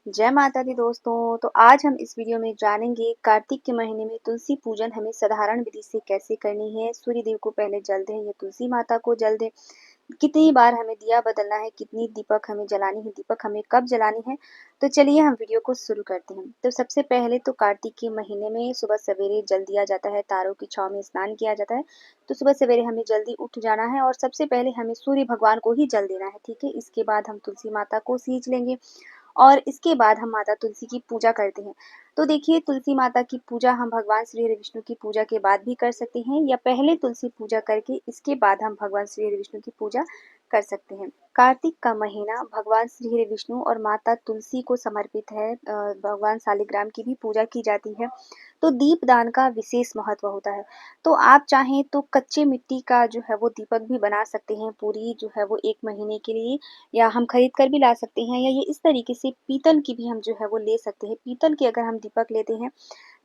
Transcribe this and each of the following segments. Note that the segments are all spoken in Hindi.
जय माता दी दोस्तों। तो आज हम इस वीडियो में जानेंगे कार्तिक के महीने में तुलसी पूजन हमें साधारण विधि से कैसे करनी है। सूर्य देव को पहले जल दें या तुलसी माता को जल दें, कितनी बार हमें दिया बदलना है, कितनी दीपक हमें जलानी है, दीपक हमें कब जलानी है। तो चलिए हम वीडियो को शुरू करते हैं। तो सबसे पहले तो कार्तिक के महीने में सुबह सवेरे जल दिया जाता है, तारों की छाव में स्नान किया जाता है। तो सुबह सवेरे हमें जल्दी उठ जाना है और सबसे पहले हमें सूर्य भगवान को ही जल देना है, ठीक है। इसके बाद हम तुलसी माता को सींच लेंगे और इसके बाद हम माता तुलसी की पूजा करते हैं। तो देखिए, तुलसी माता की पूजा हम भगवान श्री हरि विष्णु की पूजा के बाद भी कर सकते हैं या पहले तुलसी पूजा करके इसके बाद हम भगवान श्री हरि विष्णु की पूजा कर सकते हैं। कार्तिक का महीना भगवान श्री हरि विष्णु और माता तुलसी को समर्पित है। भगवान शालिग्राम की भी पूजा की जाती है। तो दीपदान का विशेष महत्व होता है। तो आप चाहें तो कच्चे मिट्टी का जो है वो दीपक भी बना सकते हैं, पूरी जो है वो 1 महीने के लिए, या हम खरीद कर भी ला सकते हैं, या ये इस तरीके से पीतल की भी हम जो है वो ले सकते हैं। पीतल के अगर हम दीपक लेते हैं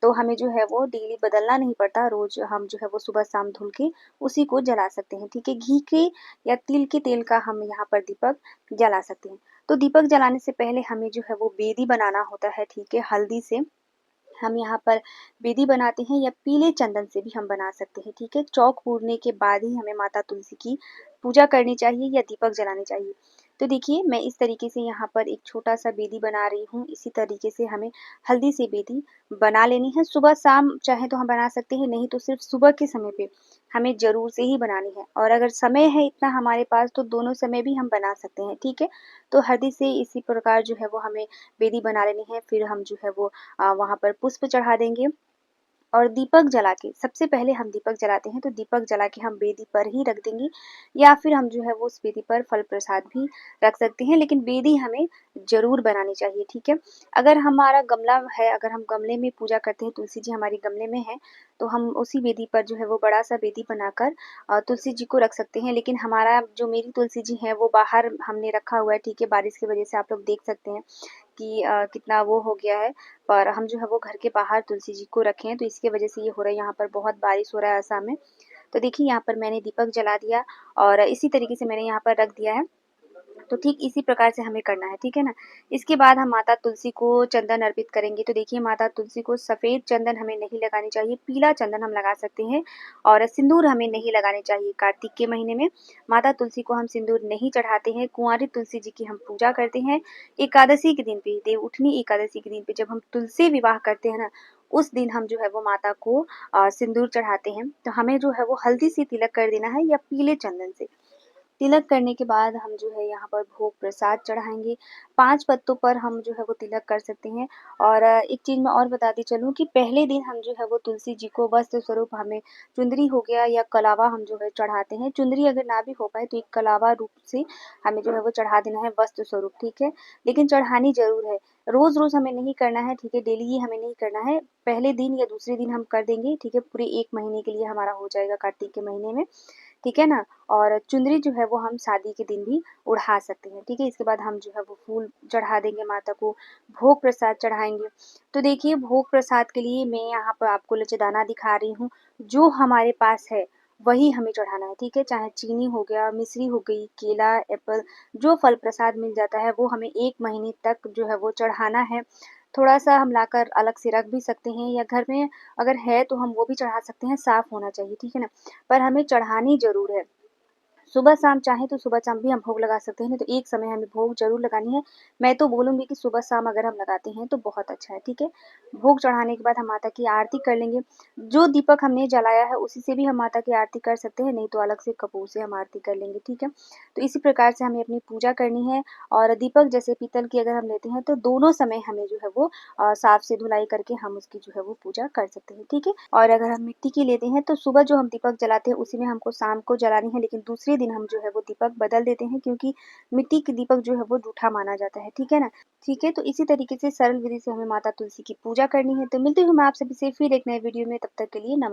तो हमें जो है वो डेली बदलना नहीं पड़ता, रोज हम जो है वो सुबह शाम धुल के उसी को जला सकते हैं, ठीक है। घी के या तिल के तेल का हम यहाँ पर दीपक जला सकते हैं। तो दीपक जलाने से पहले हमें जो है वो बेदी बनाना होता है, ठीक है। हल्दी से हम यहाँ पर बेदी बनाते हैं या पीले चंदन से भी हम बना सकते हैं, ठीक है। चौक पूरने के बाद ही हमें माता तुलसी की पूजा करनी चाहिए या दीपक जलाने चाहिए। तो देखिए, मैं इस तरीके से यहाँ पर एक छोटा सा बेदी बना रही हूँ। इसी तरीके से हमें हल्दी से बेदी बना लेनी है। सुबह शाम चाहे तो हम बना सकते हैं, नहीं तो सिर्फ सुबह के समय पे हमें जरूर से ही बनानी है। और अगर समय है इतना हमारे पास तो दोनों समय भी हम बना सकते हैं, ठीक है। तो हल्दी से इसी प्रकार जो है वो हमें बेदी बना लेनी है। फिर हम जो है वो वहाँ पर पुष्प चढ़ा देंगे और दीपक जला के, सबसे पहले हम दीपक जलाते हैं तो दीपक जला के हम बेदी पर ही रख देंगे, या फिर हम जो है वो उस बेदी पर फल प्रसाद भी रख सकते हैं, लेकिन बेदी हमें जरूर बनानी चाहिए, ठीक है। अगर हमारा गमला है, अगर हम गमले में पूजा करते हैं, तुलसी जी हमारी गमले में है, तो हम उसी बेदी पर जो है वो बड़ा सा बेदी बनाकर तुलसी जी को रख सकते हैं। लेकिन हमारा जो मेरी तुलसी जी है वो बाहर हमने रखा हुआ है, ठीक है। बारिश की वजह से आप लोग देख सकते हैं कि कितना वो हो गया है, पर हम जो है वो घर के बाहर तुलसी जी को रखे हैं, तो इसकी वजह से ये हो रहा है। यहाँ पर बहुत बारिश हो रहा है असम में। तो देखिए, यहाँ पर मैंने दीपक जला दिया और इसी तरीके से मैंने यहाँ पर रख दिया है। तो ठीक इसी प्रकार से हमें करना है, ठीक है ना। इसके बाद हम माता तुलसी को चंदन अर्पित करेंगे। तो देखिए, माता तुलसी को सफ़ेद चंदन हमें नहीं लगानी चाहिए, पीला चंदन हम लगा सकते हैं। और सिंदूर हमें नहीं लगाने चाहिए। कार्तिक के महीने में माता तुलसी को हम सिंदूर नहीं चढ़ाते हैं। कुंवारी तुलसी जी की हम पूजा करते हैं। एकादशी के दिन पे, देव उठनी एकादशी के दिन पे जब हम तुलसी विवाह करते हैं ना, उस दिन हम जो है वो माता को सिंदूर चढ़ाते हैं। तो हमें जो है वो हल्दी से तिलक कर देना है या पीले चंदन से। तिलक करने के बाद हम जो है यहाँ पर भोग प्रसाद चढ़ाएँगे। 5 पत्तों पर हम जो है वो तिलक कर सकते हैं। और एक चीज़ मैं और बताती चलूँ कि पहले दिन हम जो है वो तुलसी जी को वस्त्र स्वरूप हमें चुंदरी हो गया या कलावा हम जो है चढ़ाते हैं। चुंदरी अगर ना भी हो पाए तो एक कलावा रूप से हमें जो है वो चढ़ा देना है वस्त्र स्वरूप, ठीक है। लेकिन चढ़ानी ज़रूर है। रोज़-रोज़ हमें नहीं करना है, ठीक है। डेली ही हमें नहीं करना है। पहले दिन या दूसरे दिन हम कर देंगे, ठीक है। पूरे 1 महीने के लिए हमारा हो जाएगा कार्तिक के महीने में, ठीक है ना। और चुंदरी जो है वो हम शादी के दिन भी उड़ा सकते हैं, ठीक है। इसके बाद हम जो है वो फूल चढ़ा देंगे माता को, भोग प्रसाद चढ़ाएँगे। तो देखिए, भोग प्रसाद के लिए मैं यहाँ पर आपको लचीदाना दिखा रही हूँ। जो हमारे पास है वही हमें चढ़ाना है, ठीक है। चाहे चीनी हो गया, मिश्री हो गई, केला, एप्पल, जो फल प्रसाद मिल जाता है वो हमें 1 महीने तक जो है वो चढ़ाना है। थोड़ा-सा हम लाकर अलग से रख भी सकते हैं, या घर में अगर है तो हम वो भी चढ़ा सकते हैं, साफ़ होना चाहिए, ठीक है ना। पर हमें चढ़ानी ज़रूर है। सुबह-शाम चाहें तो सुबह-शाम भी हम भोग लगा सकते हैं, नहीं तो एक समय हमें भोग ज़रूर लगानी है। मैं तो बोलूँगी कि सुबह-शाम अगर हम लगाते हैं तो बहुत अच्छा है, ठीक है। भोग चढ़ाने के बाद हम माता की आरती कर लेंगे। जो दीपक हमने जलाया है उसी से भी हम माता की आरती कर सकते हैं, नहीं तो अलग से कपूर से हम आरती कर लेंगे, ठीक है। तो इसी प्रकार से हमें अपनी पूजा करनी है। और दीपक जैसे पीतल की अगर हम लेते हैं तो दोनों समय हमें जो है वो साफ से धुलाई करके हम उसकी जो है वो पूजा कर सकते हैं, ठीक है। और अगर हम मिट्टी की लेते हैं तो सुबह जो हम दीपक जलाते हैं उसी में हमको शाम को जलानी है, लेकिन दूसरे दिन हम जो है वो दीपक बदल देते हैं, क्योंकि मिट्टी के दीपक जो है वो जूठा माना जाता है, ठीक है ना। ठीक है, तो इसी तरीके से सरल विधि से हमें माता तुलसी की पूजा करनी है। तो मिलती हूँ मैं आप सभी से फिर एक नए वीडियो में, तब तक के लिए नमस्कार।